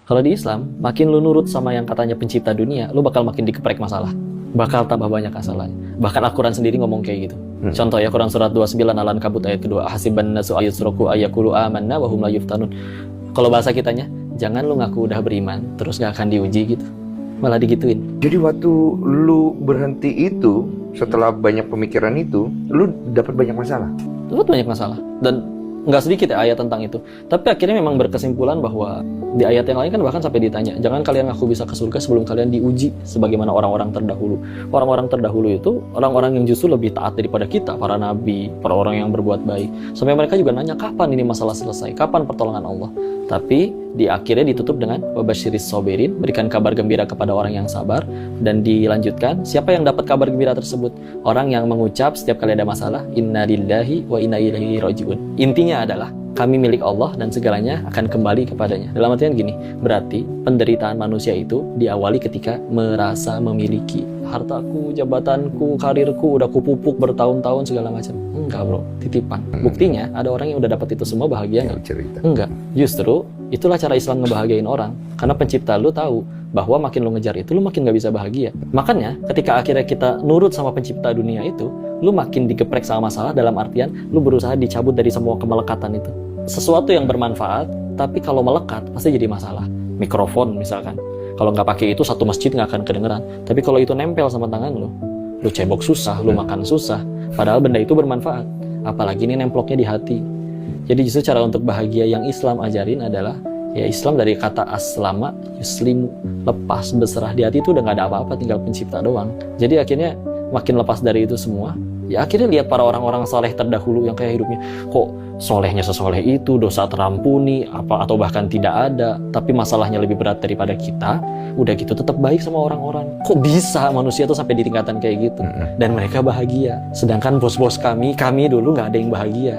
Kalau di Islam, makin lu nurut sama yang katanya pencipta dunia, lu bakal makin dikeprek masalah. Bakal tambah banyak masalahnya. Bahkan Al-Quran sendiri ngomong kayak gitu. Contoh ya, Quran surat 29 Al-Ankabut ayat kedua. Hasiban nasu ayusroku ayakulu amanna wahum la yuftanun. Kalau bahasa kitanya, jangan lu ngaku udah beriman, terus gak akan diuji gitu. Malah digituin. Jadi waktu lu berhenti itu, setelah banyak pemikiran itu, lu dapat banyak masalah. Lu banyak masalah. Dan nggak sedikit ya ayat tentang itu. Tapi akhirnya memang berkesimpulan bahwa di ayat yang lain kan bahkan sampai ditanya, jangan kalian ngaku bisa ke surga sebelum kalian diuji sebagaimana orang-orang terdahulu. Orang-orang terdahulu itu orang-orang yang justru lebih taat daripada kita, para nabi, para orang yang berbuat baik. Sampai mereka juga nanya, kapan ini masalah selesai? Kapan pertolongan Allah? Tapi di akhirnya ditutup dengan wabasyiris sobirin, berikan kabar gembira kepada orang yang sabar, dan dilanjutkan, siapa yang dapat kabar gembira tersebut? Orang yang mengucap setiap kali ada masalah, inna lillahi wa inna ilaihi raji'un. Intinya adalah kami milik Allah dan segalanya akan kembali kepadanya. Dalam artian gini, berarti penderitaan manusia itu diawali ketika merasa memiliki hartaku, jabatanku, karirku, udah kupupuk bertahun-tahun segala macam. Enggak bro, titipan. Buktinya ada orang yang udah dapat itu semua bahagia nggak? Cerita. Enggak. Justru itulah cara Islam ngebahagiain orang. Karena pencipta lu tahu bahwa makin lu ngejar itu, lu makin gak bisa bahagia. Makanya ketika akhirnya kita nurut sama pencipta dunia itu, lu makin digeprek sama masalah, dalam artian lu berusaha dicabut dari semua kemelekatan itu. Sesuatu yang bermanfaat, tapi kalau melekat pasti jadi masalah. Mikrofon misalkan, kalau nggak pakai itu satu masjid nggak akan kedengeran. Tapi kalau itu nempel sama tangan lu cebok susah, lu makan susah. Padahal benda itu bermanfaat. Apalagi ini nemploknya di hati. Jadi justru cara untuk bahagia yang Islam ajarin adalah, ya Islam dari kata aslama, yuslimu, lepas, berserah. Di hati itu udah nggak ada apa-apa, tinggal pencipta doang. Jadi akhirnya makin lepas dari itu semua, ya akhirnya lihat para orang-orang soleh terdahulu yang kayak hidupnya, kok solehnya sesoleh itu, dosa terampuni, atau bahkan tidak ada, tapi masalahnya lebih berat daripada kita, udah gitu tetap baik sama orang-orang. Kok bisa manusia tuh sampai di tingkatan kayak gitu? Dan mereka bahagia. Sedangkan bos-bos kami dulu nggak ada yang bahagia.